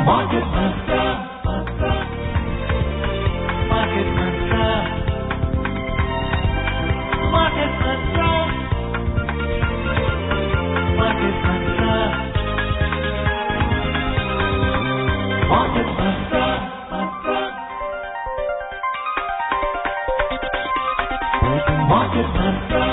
Market Mantra. Market Mantra. Market Mantra. Market Mantra. Market Mantra. Market Mantra.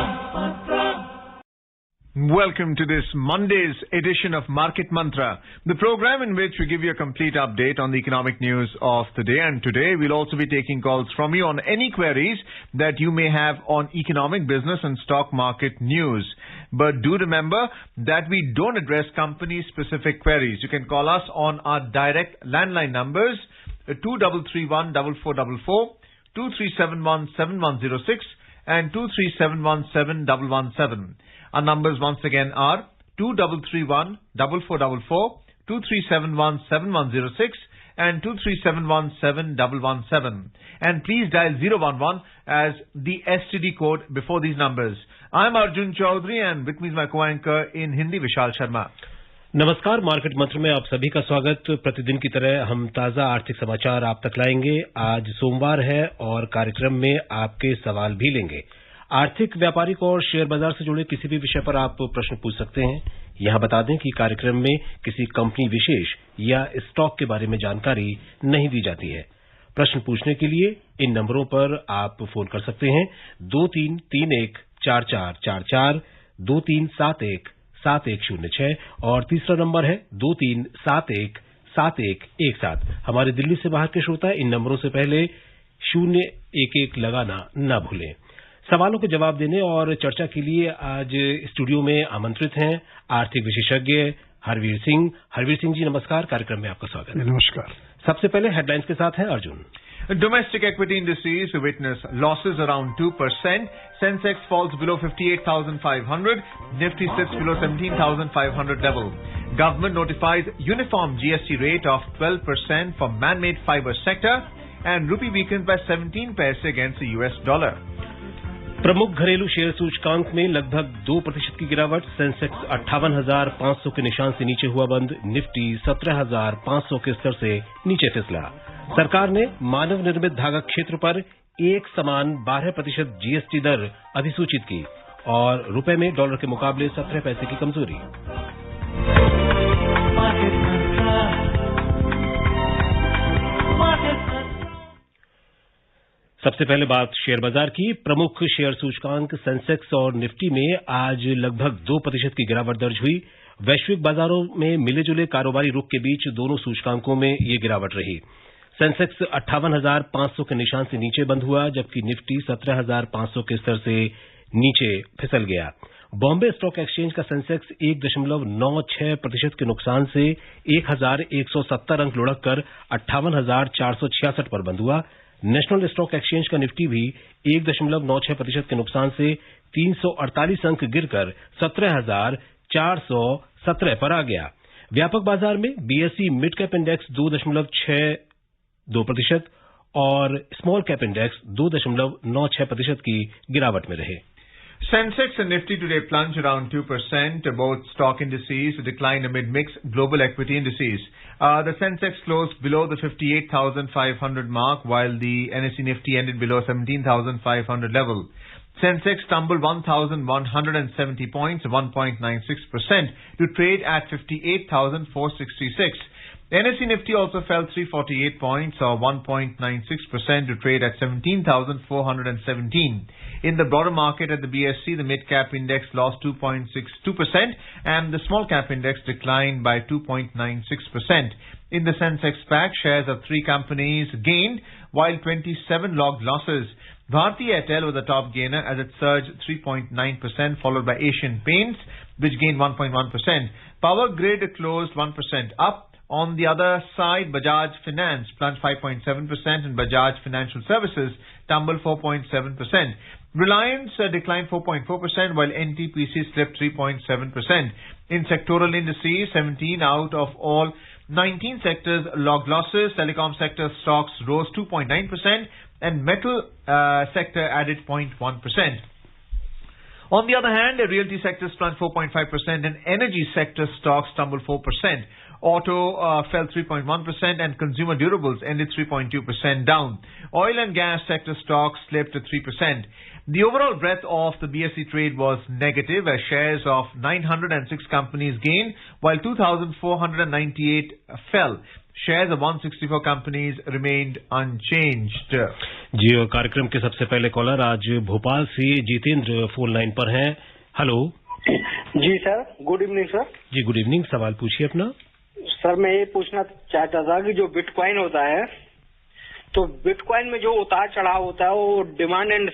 Welcome to this Monday's edition of Market Mantra, the program in which we give you a complete update on the economic news of the day. And today we'll also be taking calls from you on any queries that you may have on economic, business and stock market news. But do remember that we don't address company-specific queries. You can call us on our direct landline numbers 2331 4444, 2371 7106 and 2371 7117. Our numbers once again are 2331 4444, 2371 7106 and 2371 7117. And please dial 011 as the STD code before these numbers. I'm Arjun Chaudhary and with me is my co-anchor in Hindi, Vishal Sharma. नमस्कार, market मंत्र में आप सभी का स्वागत। प्रतिदिन की तरह हम ताजा आर्थिक समाचार आप तक लाएंगे। आज सोमवार है और कार्यक्रम में आपके सवाल भी लेंगे। आर्थिक, व्यापारिक और शेयर बाजार से जुड़े किसी भी विषय पर आप प्रश्न पूछ सकते हैं। यहां बता दें कि कार्यक्रम में किसी कंपनी विशेष या स्टॉक के बारे में जानकारी नहीं दी जाती है। प्रश्न पूछने के लिए इन नंबरों पर आप फोन कर सकते हैं 23314444, 23717106 और तीसरा नंबर है 23717117। हमारे दिल्ली से बाहर के श्रोता इन नंबरों से पहले 011 लगाना न भूलें। सवालों के जवाब देने और चर्चा के लिए आज स्टूडियो में आमंत्रित हैं आर्थिक विशेषज्ञ हरवीर सिंह। हरवीर सिंह जी नमस्कार, कार्यक्रम में आपका स्वागत है। नमस्कार। सबसे पहले हेडलाइंस के साथ हैं Arjun. Domestic equity indices witness losses around 2%. Sensex falls below 58,500. Nifty sits below 17,500 level. Government notifies uniform GST rate of 12% for man-made fiber sector. And rupee weakened by 17 paise against the US dollar. प्रमुख घरेलू share सूचकांक में लगभग 2% की गिरावट। Sensex 58,500 के निशान से नीचे हुआ बंद। निफ्टी 17,500 के स्तर से नीचे फिसला। सरकार ने मानव निर्मित धागा क्षेत्र पर एक समान 12% जीएसटी दर अधिसूचित की और रुपए में डॉलर के मुकाबले 17 पैसे की कमजोरी। सबसे पहले बात शेयर बाजार की। प्रमुख शेयर सूचकांक सेंसेक्स और निफ्टी में आज लगभग 2% की गिरावट दर्ज हुई। वैश्विक बाजारों में मिले जुले कारोबारी रुख के बीच दोनों सूचकांकों में ये गिरावट रही। सेंसेक्स 58,500 के निशान से नीचे बंद हुआ, जबकि निफ्टी 17,500 के स्तर से नीचे फिसल गया। बॉम्बे स्टॉक एक्सचेंज का सेंसेक्स 1.96% के नुकसान से 1,170 अंक लुढ़ककर 58,466 पर बंद हुआ। नेशनल स्टॉक एक्सचेंज का निफ्टी भी 1.96% के नुकसान से 348 अंक गिरकर 17,417 पर आ गया। व्यापक बाजार में बीएसई मिड कैप इंडेक्स 2.62% और स्मॉल कैप इंडेक्स 2.96% की गिरावट में रहे। Sensex and Nifty today plunged around 2%. Both stock indices declined amid mixed global equity indices. The Sensex closed below the 58,500 mark, while the NSE Nifty ended below 17,500 level. Sensex tumbled 1,170 points, 1.96%, to trade at 58,466. NSE Nifty also fell 348 points or 1.96% to trade at 17,417. In the broader market at the BSE, the mid-cap index lost 2.62% and the small-cap index declined by 2.96%. In the Sensex pack, shares of 3 companies gained while 27 logged losses. Bharti Airtel was the top gainer as it surged 3.9%, followed by Asian Paints, which gained 1.1%. Power Grid closed 1% up. On the other side, Bajaj Finance plunged 5.7% and Bajaj Financial Services tumbled 4.7%. Reliance declined 4.4% while NTPC slipped 3.7%. In sectoral indices, 17 out of all 19 sectors logged losses. Telecom sector stocks rose 2.9% and metal sector added 0.1%. On the other hand, the realty sector plunged 4.5% and energy sector stocks tumbled 4%. Auto fell 3.1% and consumer durables ended 3.2% down. Oil and gas sector stocks slipped to 3%. The overall breadth of the BSE trade was negative as shares of 906 companies gained while 2,498 fell. Shares of 164 companies remained unchanged. जी, और कार्यक्रम के सबसे पहले collar आज भोपाल से Jitendra phone line पर हैं। Hello जी sir, good evening sir. जी, good evening. सवाल पूछिए अपना। सर मैं ये पूछना चाहता था कि जो बिटकॉइन होता है, तो बिटकॉइन में जो उतार चढ़ाव होता है वो डिमांड एंड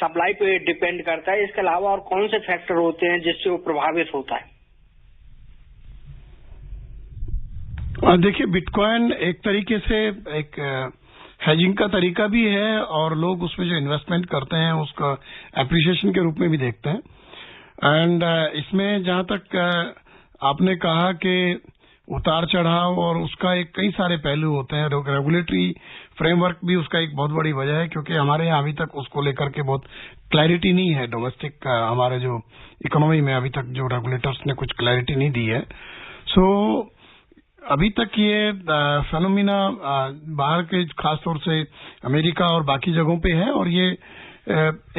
सप्लाई पे डिपेंड करता है। इसके अलावा और कौन से फैक्टर होते हैं जिससे वो प्रभावित होता है? देखिए, बिटकॉइन एक तरीके से एक हेजिंग का तरीका भी है और लोग उसमें जो इन्वेस्टमेंट करते हैं उसका एप्रिसिएशन के रूप में भी देखते हैं। एंड इसमें जहां तक आपने कहा कि उतार चढ़ाव और उसका एक कई सारे पहलू होते हैं, रेगुलेटरी फ्रेमवर्क भी उसका एक बहुत बड़ी वजह है, क्योंकि हमारे यहाँ अभी तक उसको लेकर के बहुत क्लैरिटी नहीं है। डोमेस्टिक हमारे जो इकोनॉमी में अभी तक जो रेगुलेटर्स ने कुछ क्लैरिटी नहीं दी है। सो अभी तक ये फेनोमिना बाहर के खासतौर से अमेरिका और बाकी जगहों पे है और ये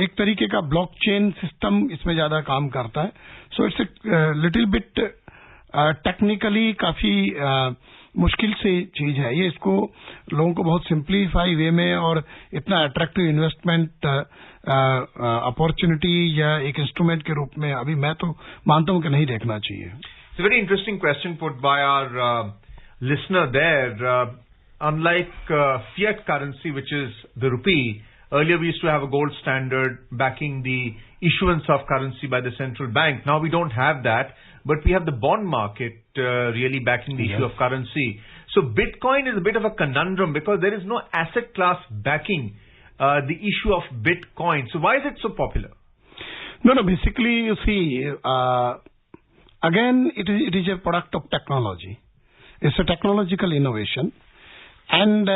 एक तरीके का ब्लॉकचेन सिस्टम इसमें ज्यादा काम करता है। So it's little bit technically काफी मुश्किल से चीज है ये। इसको लोगों को बहुत सिंप्लीफाई वे में और इतना अट्रैक्टिव इन्वेस्टमेंट अपॉर्चुनिटी या एक इंस्ट्रूमेंट के रूप में अभी मैं तो मानता हूं कि नहीं देखना चाहिए। It's a very interesting question put by our listener there. Unlike fiat currency, which is the rupee, earlier we used to have a gold standard backing the issuance of currency by the central bank. Now we don't have that, but we have the bond market really backing the issue of currency. So Bitcoin is a bit of a conundrum because there is no asset class backing the issue of Bitcoin. So why is it so popular? No, basically you see, again, it is a product of technology. It's a technological innovation, and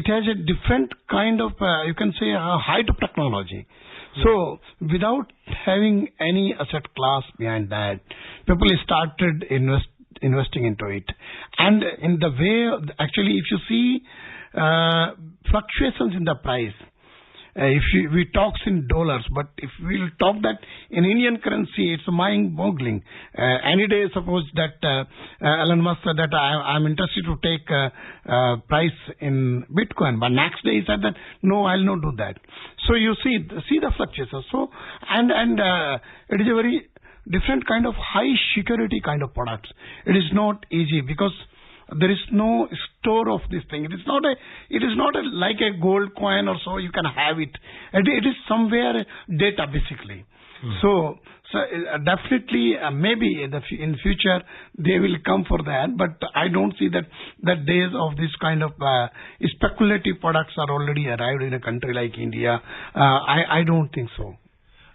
it has a different kind of, you can say, a height of technology. So, without having any asset class behind that, people started investing into it. And in the way, actually, if you see fluctuations in the price, if we talk in dollars, but if we'll talk that in Indian currency, it's mind-boggling. Any day, suppose that Elon Musk said that I'm interested to take price in Bitcoin, but next day he said that no, I'll not do that. So you see the fluctuations. So and it is a very different kind of high security kind of products. It is not easy because there is no store of this thing. It is not like a gold coin or so you can have it. It is somewhere data basically. So definitely maybe in future they will come for that, but I don't see that days of this kind of speculative products are already arrived in a country like India. I don't think so.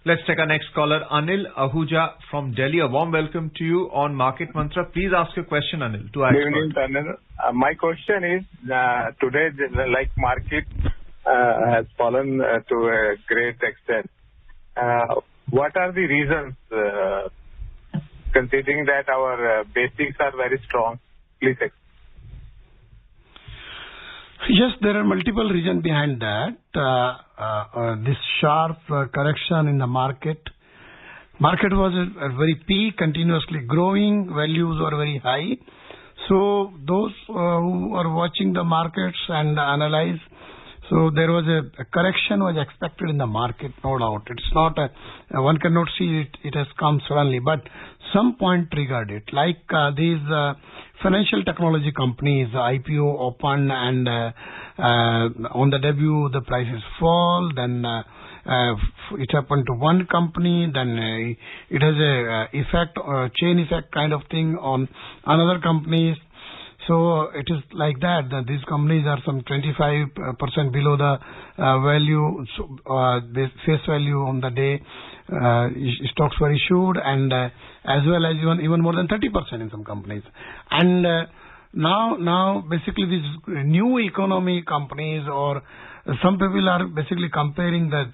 Let's take our next caller, Anil Ahuja from Delhi. A warm welcome to you on Market Mantra. Please ask your question, Anil. Good evening, Anil. My question is, today, like market has fallen to a great extent. What are the reasons, considering that our basics are very strong? Please explain. Yes, there are multiple reasons behind that. This sharp correction in the market. Market was at very peak, continuously growing, values were very high. So those who are watching the markets and analyze, so there was a correction was expected in the market, no doubt. It's not one cannot see it has come suddenly, but some point triggered it. Like these financial technology companies, IPO open and on the debut the prices fall, then it happened to one company, then it has a effect, chain effect kind of thing on another companies. So it is like that these companies are some 25% below the value, the face value on the day stocks were issued, and as well as even more than 30% in some companies. And now basically these new economy companies, or some people are basically comparing the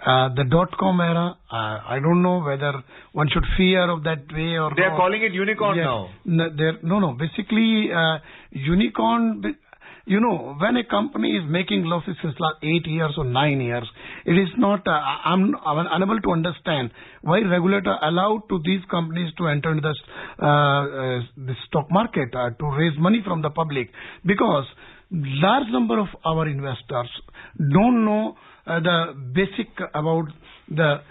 The dot-com era, I don't know whether one should fear of that way or They are not. calling it unicorn now. No. Basically, unicorn, when a company is making losses since last 8 years or 9 years, it is not, I'm unable to understand why regulator allowed to these companies to enter into the stock market to raise money from the public, because large number of our investors don't know the basic about the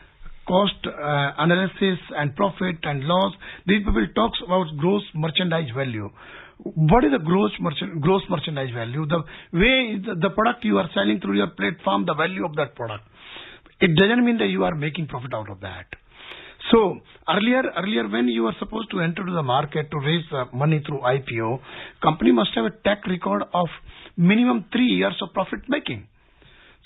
cost analysis and profit and loss. These people talks about gross merchandise value. What is the gross merchandise value? The way the product you are selling through your platform, the value of that product. It doesn't mean that you are making profit out of that. So earlier when you were supposed to enter to the market to raise money through IPO, company must have a track record of minimum 3 years of profit making.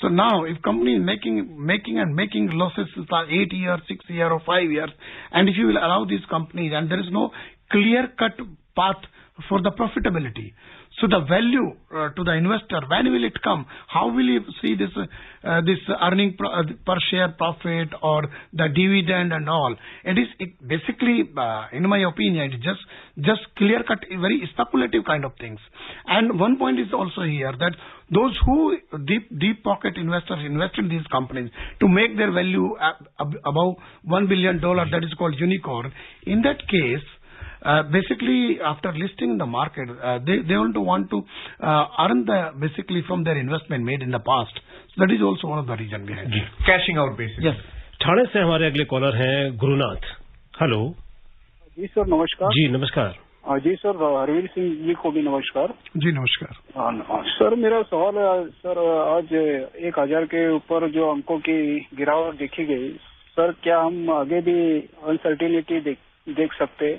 So now, if company is making losses for 8 years, 6 years, or 5 years, and if you will allow these companies, and there is no clear-cut path for the profitability, so the value to the investor, when will it come? How will you see this earning per share profit or the dividend and all? It basically, in my opinion, it is just clear-cut, very speculative kind of things. And one point is also here that those who deep pocket investors invest in these companies to make their value above $1 billion, that is called unicorn. In that case, basically, after listing in the market, they also want to earn basically from their investment made in the past. So that is also one of the reasons behind it. Cashing out, basically. Yes. Thane से हमारे अगले collar हैं Gurunath. Hello जी sir, नमस्कार। जी नमस्कार। जी sir, Harvir Singh ji को भी नमस्कार। जी नमस्कार। सर, मेरा सवाल है सर, आज 1000 के ऊपर जो अंकों की गिरावट देखी गई, सर क्या हम आगे भी अनसर्टिनिटी देख सकते?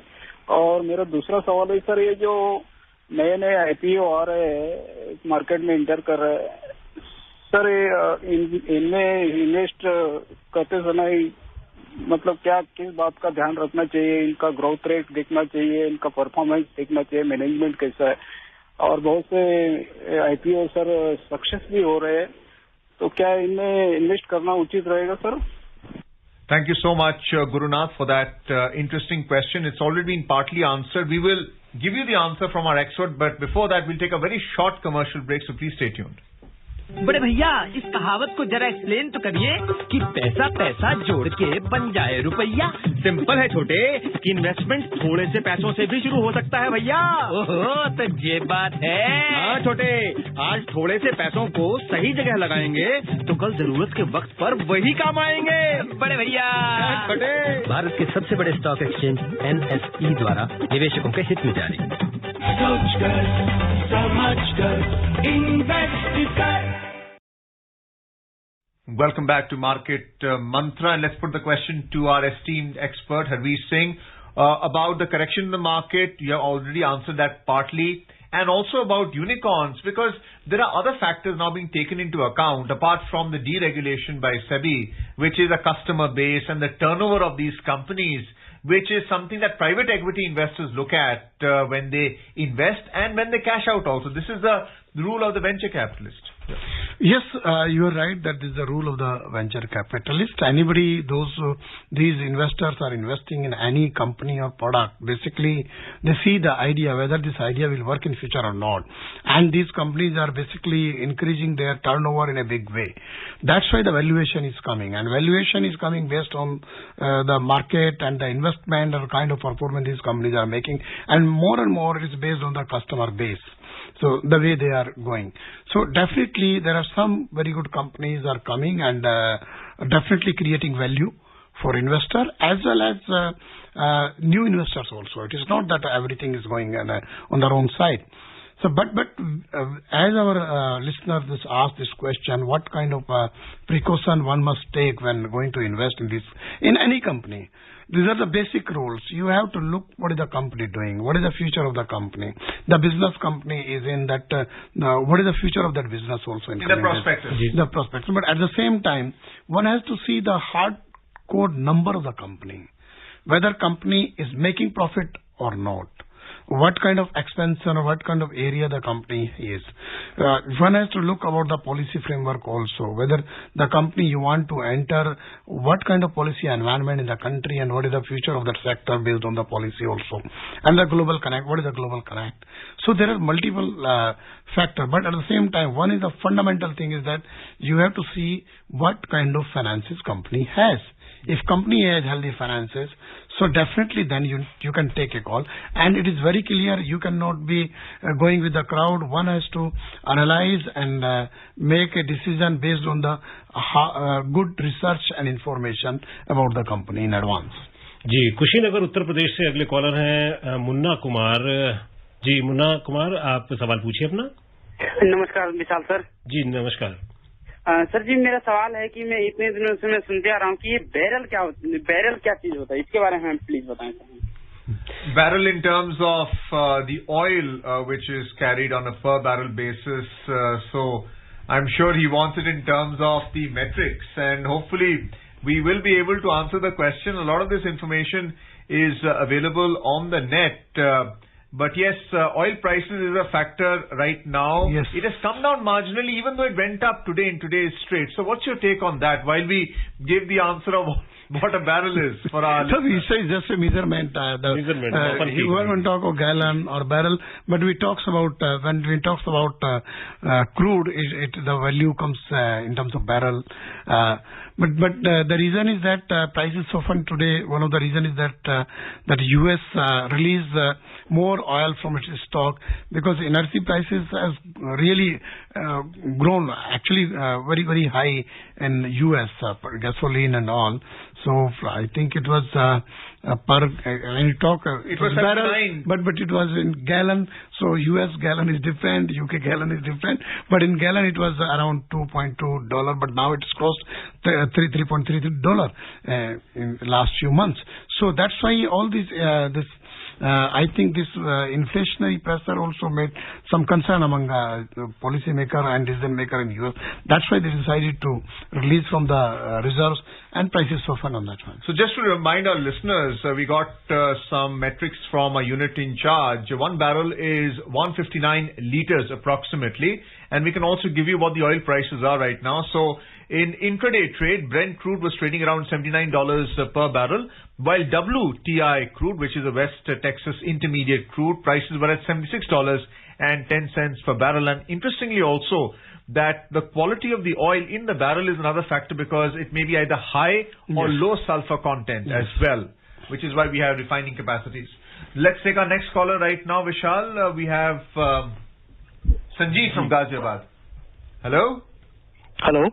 और मेरा दूसरा सवाल है सर, ये जो नए आईपीओ आ रहे हैं, मार्केट में इंटर कर रहे हैं, सर इनमें इन्वेस्ट करते समय मतलब क्या किस बात का ध्यान रखना चाहिए? इनका ग्रोथ रेट देखना चाहिए, इनका परफॉर्मेंस देखना चाहिए, मैनेजमेंट कैसा है? और बहुत से आईपीओ सर सक्सेस भी हो रहे हैं, तो क्या इनमें इन्वेस्ट करना उचित रहेगा sir? Thank you so much, Gurunath, for that interesting question. It's already been partly answered. We will give you the answer from our expert, but before that, we'll take a very short commercial break, so please stay tuned. बड़े भैया, इस कहावत को जरा explain तो करिए कि पैसा पैसा जोड़ के बन जाए रुपया। सिंपल है छोटे, कि इन्वेस्टमेंट थोड़े से पैसों से भी शुरू हो सकता है भैया। ओहो, तो ये बात है। हाँ छोटे, आज थोड़े से पैसों को सही जगह लगाएंगे तो कल जरूरत के वक्त पर वही काम आएंगे। बड़े भैया। छोटे, भारत के सबसे बड़े स्टॉक एक्सचेंज NSE द्वारा निवेशकों के हित में जारी। सोच कर, समझ कर, इन्वेस्ट कर। Welcome back to Market Mantra, and let's put the question to our esteemed expert, Harveer Singh, about the correction in the market. You have already answered that partly, and also about unicorns, because there are other factors now being taken into account, apart from the deregulation by SEBI, which is a customer base and the turnover of these companies, which is something that private equity investors look at when they invest and when they cash out also. This is the rule of the venture capitalist. Yes, you are right that this is the rule of the venture capitalist. These investors are investing in any company or product. Basically, they see the idea, whether this idea will work in future or not. And these companies are basically increasing their turnover in a big way. That's why the valuation is coming. And valuation is coming based on the market and the investment or kind of performance these companies are making. And more it is based on the customer base. So the way they are going. So definitely there are some very good companies are coming and definitely creating value for investor as well as new investors also. It is not that everything is going on the wrong side. So, but as our listeners asked this question, what kind of precaution one must take when going to invest in any company? These are the basic rules. You have to look what is the company doing, what is the future of the company. The business company is in that, what is the future of that business also. In the prospectus. The prospectus. But at the same time, one has to see the hardcore number of the company, whether company is making profit or not. what kind of expansion or what kind of area the company is. One has to look about the policy framework also, whether the company you want to enter, what kind of policy environment in the country and what is the future of that sector based on the policy also. And the global connect, what is the global connect. So there are multiple factors, but at the same time, one is the fundamental thing is that you have to see what kind of finances company has. If company has healthy finances, so definitely then you can take a call. And it is very clear you cannot be going with the crowd. One has to analyze and make a decision based on the good research and information about the company in advance. जी, कुशीनगर उत्तर प्रदेश से अगले collar हैं मुन्ना कुमार जी। मुन्ना कुमार, आप सवाल पूछिए अपना। नमस्कार विशाल sir. जी नमस्कार sir जी, मेरा सवाल है कि मैं इतने दिनों से मैं सुनते आ रहा हूँ कि ये बैरल क्या चीज होता है, इसके बारे में प्लीज बताएं sir. Barrel in terms of the oil which is carried on a per barrel basis. So I'm sure he wants it in terms of the metrics, and hopefully we will be able to answer the question. A lot of this information is available on the net. But yes, oil prices is a factor right now. Yes. It has come down marginally, even though it went up today in today's trade. So what's your take on that? While we give the answer of what a barrel is for our so we say just a measurement. You won't talk of gallon or barrel, but we talks about when we talks about crude, the value comes in terms of barrel. But the reason is that prices softened today. One of the reason is that US released more oil from its stock because energy prices has really grown actually very, very high in US, gasoline and all. So I think it was when you talk it was barrel, 79. but it was in gallon. So US gallon is different, UK gallon is different. But in gallon it was around $2.2, but now it's close to $3.33 in the last few months. So that's why all this I think this inflationary pressure also made some concern among policymaker and decision maker in US. That's why they decided to release from the reserves and prices soften on that one. So just to remind our listeners, we got some metrics from a unit in charge. 1 barrel is 159 liters approximately, and we can also give you what the oil prices are right now. So in intraday trade, Brent crude was trading around $79 per barrel, while WTI crude, which is a West Texas Intermediate crude, prices were at $76.10 per barrel. And interestingly also, that the quality of the oil in the barrel is another factor because it may be either high or low sulfur content as well, which is why we have refining capacities. Let's take our next caller right now, Vishal. We have Sanjeev from Ghaziabad. Hello? Hello.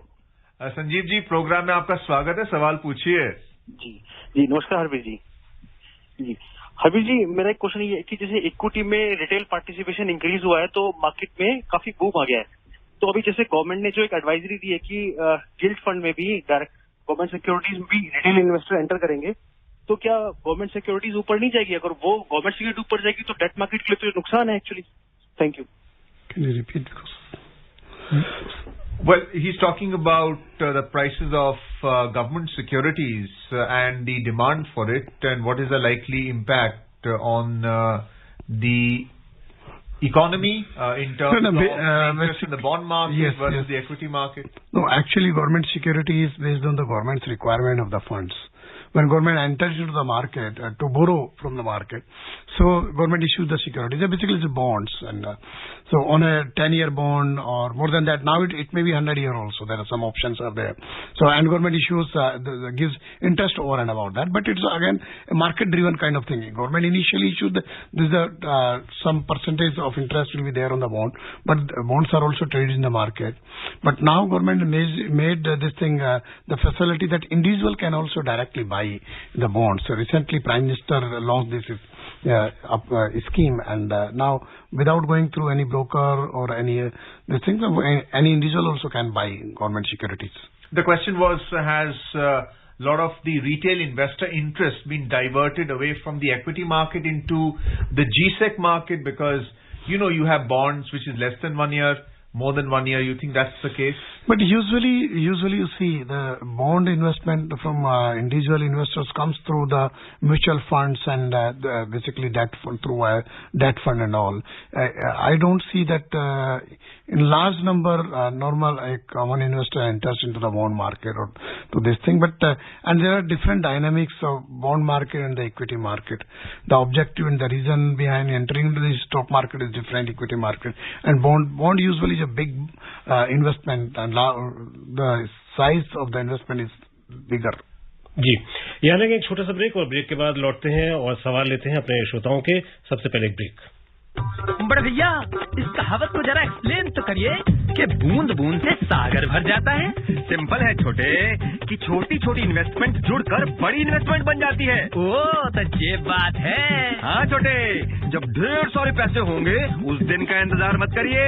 Sanjeev ji, program में आपका स्वागत है, सवाल पूछिए। जी नमस्कार हरबीर जी। जी हरबीर जी, मेरा एक question ये है कि जैसे इक्विटी में रिटेल पार्टिसिपेशन इंक्रीज हुआ है तो मार्केट में काफी बूम आ गया है। तो अभी जैसे गवर्नमेंट ने जो एक एडवाइजरी दी है कि गिल्ड फंड में भी डायरेक्ट गवर्नमेंट सिक्योरिटीज में भी रिटेल इन्वेस्टर एंटर करेंगे, तो क्या गवर्नमेंट सिक्योरिटीज ऊपर नहीं जाएगी? अगर वो गवर्नमेंट सिक्योरिटी ऊपर जाएगी तो डेट मार्केट के लिए तो नुकसान है actually. Thank you. Can you repeat? Well, he's talking about the prices of government securities and the demand for it, and what is the likely impact on the economy in terms of interest in the bond market versus the equity market. No, actually government security is based on the government's requirement of the funds. When government enters into the market to borrow from the market, so government issues the securities. They're basically the bonds, and so on a 10-year bond or more than that. Now it may be 100-year also. There are some options are there. So and government issues gives interest over and about that. But it's again a market-driven kind of thing. Government initially issued some percentage of interest will be there on the bond, but bonds are also traded in the market. But now government made this thing the facility that individual can also directly buy the bonds. So recently Prime Minister launched this scheme, and now without going through any broker or any these things, any individual also can buy government securities. The question was, has a lot of the retail investor interest been diverted away from the equity market into the GSEC market? Because you have bonds which is less than 1 year, more than 1 year. You think that's the case? But usually you see the bond investment from individual investors comes through the mutual funds and basically debt fund through debt fund and all. I don't see that in large number normal common investor enters into the bond market or to this thing. But and there are different dynamics of bond market and the equity market. The objective and the reason behind entering into the stock market is different, equity market, and bond usually is a big investment and the size of the investment is bigger. जी, यहाँ लेंगे एक छोटा सा break और break के बाद लौटते हैं और सवाल लेते हैं अपने श्रोताओं के। सबसे पहले एक ब्रेक। बड़े भैया, इस कहावत को जरा एक्सप्लेन तो करिए कि बूंद बूंद से सागर भर जाता है। सिंपल है छोटे, कि छोटी छोटी इन्वेस्टमेंट जुड़कर बड़ी इन्वेस्टमेंट बन जाती है। ओ, तो ये बात है। हाँ छोटे, जब ढेर सारे पैसे होंगे उस दिन का इंतजार मत करिए,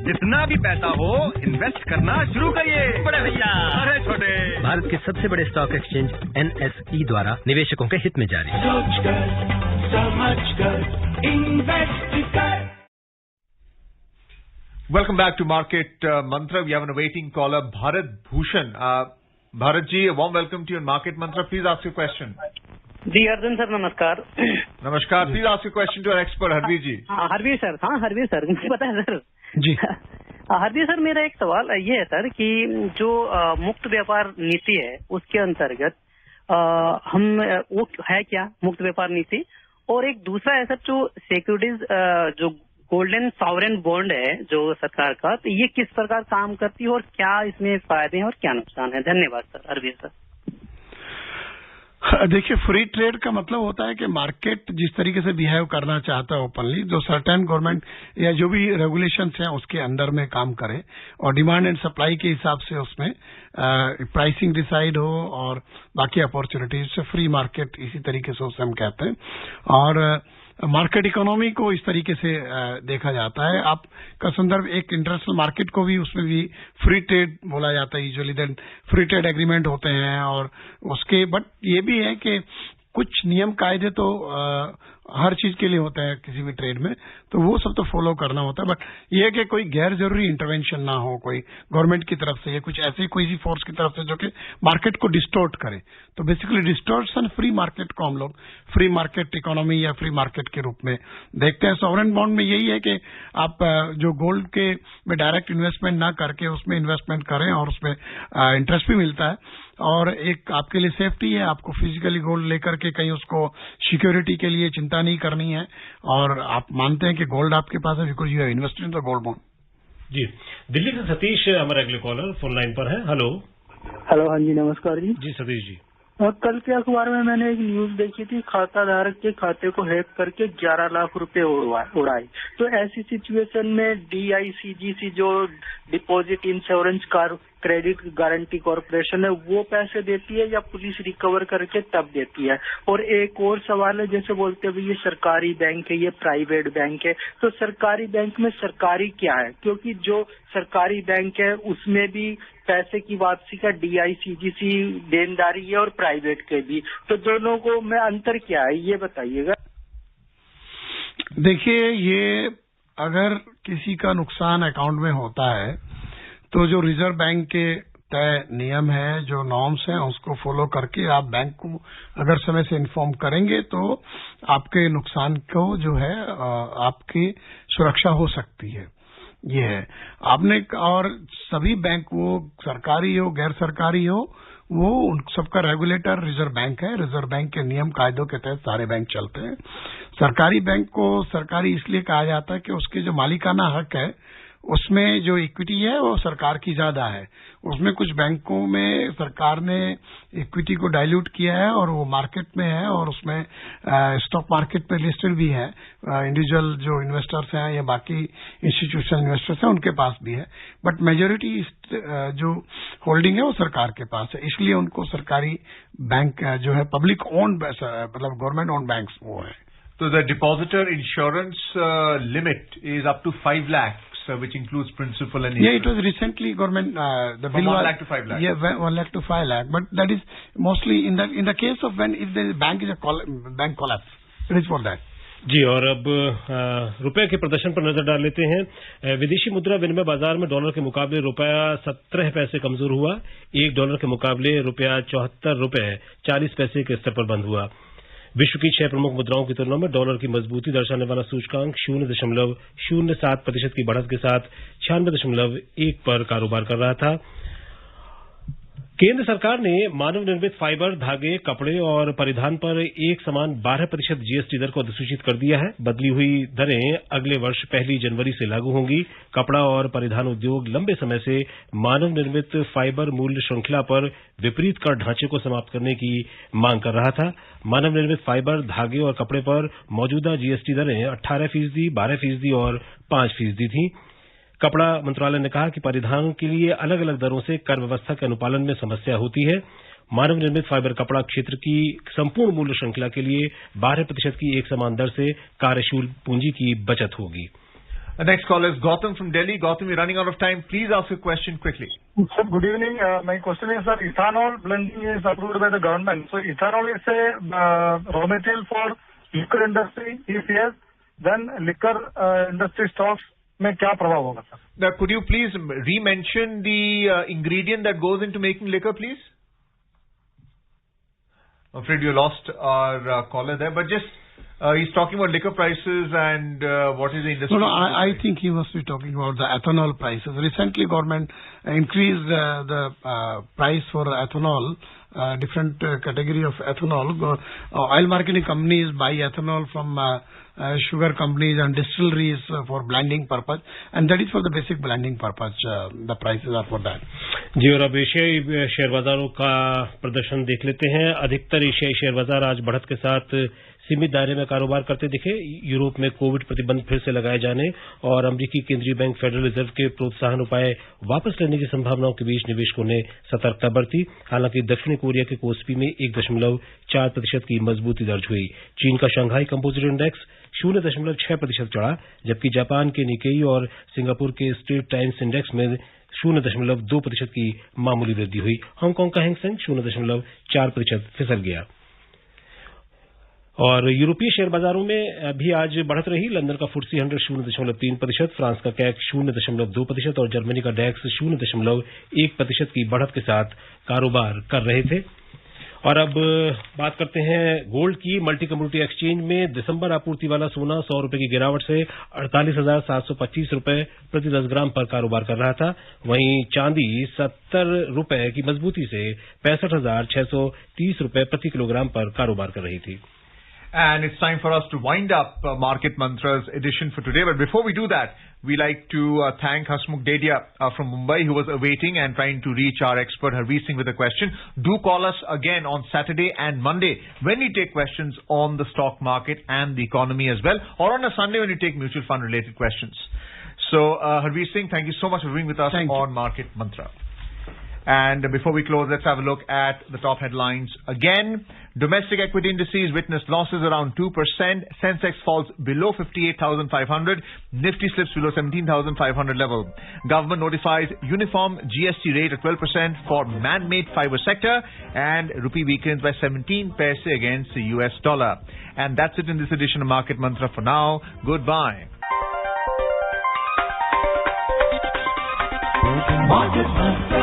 जितना भी पैसा हो इन्वेस्ट करना शुरू करिए। बड़े भैया, अरे छोटे, भारत के सबसे बड़े स्टॉक एक्सचेंज NSE द्वारा निवेशकों के हित में जारी। सोचकर समझकर इन्वेस्ट कर। Welcome back to Market Mantra. We have an awaiting caller, Bharat Bhushan. Bharat ji, a warm welcome to you on Market Mantra. Please ask your question. जी अर्जुन सर, नमस्कार। नमस्कार। Please ask your question to our expert, Harveer ji. Harveer sir, हाँ Harveer sir, मुझे पता है sir. जी Harveer sir, मेरा एक सवाल ये है सर कि जो मुक्त व्यापार नीति है उसके अंतर्गत हम वो है क्या मुक्त व्यापार नीति, और एक दूसरा है सर जो सिक्योरिटीज जो गोल्डन सॉवरेन बॉन्ड है जो सरकार का, तो ये किस प्रकार काम करती है और क्या इसमें फायदे हैं और क्या नुकसान है? धन्यवाद सर। हरवीर सर, देखिए, फ्री ट्रेड का मतलब होता है कि मार्केट जिस तरीके से बिहेव करना चाहता है ओपनली, जो सर्टेन गवर्नमेंट या जो भी रेगुलेशंस हैं उसके अंडर में काम करे और डिमांड एंड सप्लाई के हिसाब से उसमें प्राइसिंग डिसाइड हो और बाकी अपॉर्चुनिटीज से फ्री मार्केट इसी तरीके से उसे हम कहते हैं। और मार्केट इकोनॉमी को इस तरीके से देखा जाता है। आपका संदर्भ एक इंटरनेशनल मार्केट को भी, उसमें भी फ्री ट्रेड बोला जाता है usually, then free trade agreement होते हैं और उसके, बट ये भी है कि कुछ नियम कायदे तो हर चीज के लिए होते हैं किसी भी ट्रेड में, तो वो सब तो फॉलो करना होता है। बट ये है कि कोई गैर जरूरी इंटरवेंशन ना हो कोई गवर्नमेंट की तरफ से या कुछ ऐसी कोई फोर्स की तरफ से जो कि मार्केट को डिस्टोर्ट करे। तो बेसिकली डिस्टोर्शन फ्री मार्केट को हम लोग फ्री मार्केट इकोनॉमी या फ्री मार्केट के रूप में देखते हैं। सॉवरेन बॉन्ड में यही है कि आप जो गोल्ड के में डायरेक्ट इन्वेस्टमेंट ना करके उसमें इन्वेस्टमेंट करें और उसमें इंटरेस्ट भी मिलता है और एक आपके लिए सेफ्टी है। आपको फिजिकली गोल्ड लेकर के कहीं उसको सिक्योरिटी के लिए चिंता नहीं करनी है और आप मानते हैं कि गोल्ड आपके पास है because you have invested in the gold bond. जी, दिल्ली से सतीश हमारे अगले कॉलर फोन लाइन पर है। हेलो। हेलो, हाँ जी, नमस्कार जी। जी सतीश जी। कल के अखबार में मैंने एक न्यूज देखी थी, खाता धारक के खाते को हैक करके 11 लाख रुपए उड़ाए। तो ऐसी सिचुएशन में DICGC जो deposit insurance credit guarantee corporation है वो पैसे देती है या पुलिस रिकवर करके तब देती है? और एक और सवाल है, जैसे बोलते हैं ये सरकारी बैंक है, ये प्राइवेट बैंक है, तो सरकारी बैंक में सरकारी क्या है? क्योंकि जो सरकारी बैंक है उसमें भी पैसे की वापसी का DICGC देनदारी है और प्राइवेट के भी, तो दोनों को में अंतर क्या है ये बताइएगा। देखिए, ये अगर किसी का नुकसान अकाउंट में होता है तो जो रिजर्व बैंक के तय नियम है, जो नॉर्म्स हैं, उसको फॉलो करके आप बैंक को अगर समय से इन्फॉर्म करेंगे तो आपके नुकसान को जो है आपकी सुरक्षा हो सकती है। ये है आपने, और सभी बैंक वो सरकारी हो गैर सरकारी हो वो उन सबका रेगुलेटर रिजर्व बैंक है। रिजर्व बैंक के नियम कायदों के तहत सारे बैंक चलते हैं। सरकारी बैंक को सरकारी इसलिए कहा जाता है कि उसके जो मालिकाना हक है उसमें जो इक्विटी है वो सरकार की ज्यादा है। उसमें कुछ बैंकों में सरकार ने इक्विटी को डाइल्यूट किया है और वो मार्केट में है और उसमें स्टॉक मार्केट पे लिस्टेड भी है। इंडिविजुअल जो इन्वेस्टर्स हैं या बाकी इंस्टीट्यूशनल इन्वेस्टर्स हैं उनके पास भी है, बट मेजोरिटी जो होल्डिंग है वो सरकार के पास है। इसलिए उनको सरकारी बैंक जो है पब्लिक ओन्ड मतलब गवर्नमेंट ओन्ड बैंक वो है। So the depositor insurance limit is up to 5 lakhs, which includes principal and interest. Yeah, it was recently government the bill 1 lakh to 5 lakh. Yeah, 1 lakh to 5 lakh, but that is mostly in the case of when if the bank is bank collapse, it is for that. जी, और अब रुपए के प्रदर्शन पर नजर डाल लेते हैं। विदेशी मुद्रा विनिमय बाजार में डॉलर के मुकाबले रुपया 17 पैसे कमजोर हुआ। $1 के मुकाबले रुपया 74 रुपए 40 पैसे के स्तर पर बंद हुआ। विश्व की 6 प्रमुख मुद्राओं की तुलना में डॉलर की मजबूती दर्शाने वाला सूचकांक 0.07% की बढ़त के साथ 96.1 पर कारोबार कर रहा था। केंद्र सरकार ने मानव निर्मित फाइबर, धागे, कपड़े और परिधान पर एक समान 12% जीएसटी दर को अधिसूचित कर दिया है। बदली हुई दरें अगले वर्ष 1 जनवरी से लागू होंगी। कपड़ा और परिधान उद्योग लंबे समय से मानव निर्मित फाइबर मूल्य श्रृंखला पर विपरीत कर ढांचे को समाप्त करने की मांग कर रहा था। मानव निर्मित फाइबर, धागे और कपड़े पर मौजूदा जीएसटी दरें 18%, 12% और 5% थीं। कपड़ा मंत्रालय ने कहा कि परिधान के लिए अलग अलग दरों से कर व्यवस्था के अनुपालन में समस्या होती है। मानव निर्मित फाइबर कपड़ा क्षेत्र की संपूर्ण मूल्य श्रृंखला के लिए 12% की एक समान दर से कार्यशील पूंजी की बचत होगी। The next call is Gautam from Delhi. Gautam, we're running out of time. Please ask your question quickly. Sir, good evening. My question is, sir, ethanol blending is approved by the government. So ethanol is a raw material for liquor industry. If yes, then liquor industry stocks में क्या प्रभाव होगा sir? Now, could you please re-mention the ingredient that goes into making liquor, please? I'm afraid you lost our caller there, but just he's talking about liquor prices and what is the industry. No, I think he must be talking about the ethanol prices. Recently, government increased the price for ethanol, different category of ethanol. Oil marketing companies buy ethanol from sugar companies and distilleries for blending purpose, and that is for the basic blending purpose. The prices are for that. जी, और अब एशियाई share बाजारों का प्रदर्शन देख लेते हैं। अधिकतर एशियाई शेयर बाजार आज बढ़त के साथ सीमित दायरे में कारोबार करते दिखे। यूरोप में कोविड प्रतिबंध फिर से लगाए जाने और अमेरिकी केंद्रीय बैंक फेडरल रिजर्व के प्रोत्साहन उपाय वापस लेने की संभावनाओं के बीच निवेशकों ने सतर्कता बरती। हालांकि दक्षिणी कोरिया के कोस्पी में 1.4% की मजबूती दर्ज हुई। चीन का शंघाई कंपोजिट इंडेक्स 0.6% चढ़ा, जबकि जापान के निकेई और सिंगापुर के स्ट्रेट टाइम्स इंडेक्स में 0.2% की मामूली वृद्धि हुई। हांगकांग का हैंग सेंग 0.4% फिसल गया। और यूरोपीय शेयर बाजारों में भी आज बढ़त रही। लंदन का फुट्सी 100 0.3%, फ्रांस का कैक 0.2% और जर्मनी का डैक्स 0.1% की बढ़त के साथ कारोबार कर रहे थे। और अब बात करते हैं गोल्ड की। मल्टी कमोडिटी एक्सचेंज में दिसंबर आपूर्ति वाला सोना 100 रुपए की गिरावट से 48,725 रुपए प्रति 10 ग्राम पर कारोबार कर रहा था। वहीं चांदी 70 रुपए की मजबूती से 65,630 रुपए प्रति किलोग्राम पर कारोबार कर रही थी। And it's time for us to wind up Market Mantra's edition for today. But before we do that, we like to thank Hasmukh Dedia from Mumbai, who was awaiting and trying to reach our expert Harveer Singh with a question. Do call us again on Saturday and Monday when we take questions on the stock market and the economy as well, or on a Sunday when we take mutual fund related questions. So Harveer Singh, thank you so much for being with us on Market Mantra. And before we close, let's have a look at the top headlines again. Domestic equity indices witnessed losses around 2%. Sensex falls below 58,500. Nifty slips below 17,500 level. Government notifies uniform GST rate at 12% for man-made fiber sector. And rupee weakens by 17 paise against the US dollar. And that's it in this edition of Market Mantra for now. Goodbye. Market Mantra.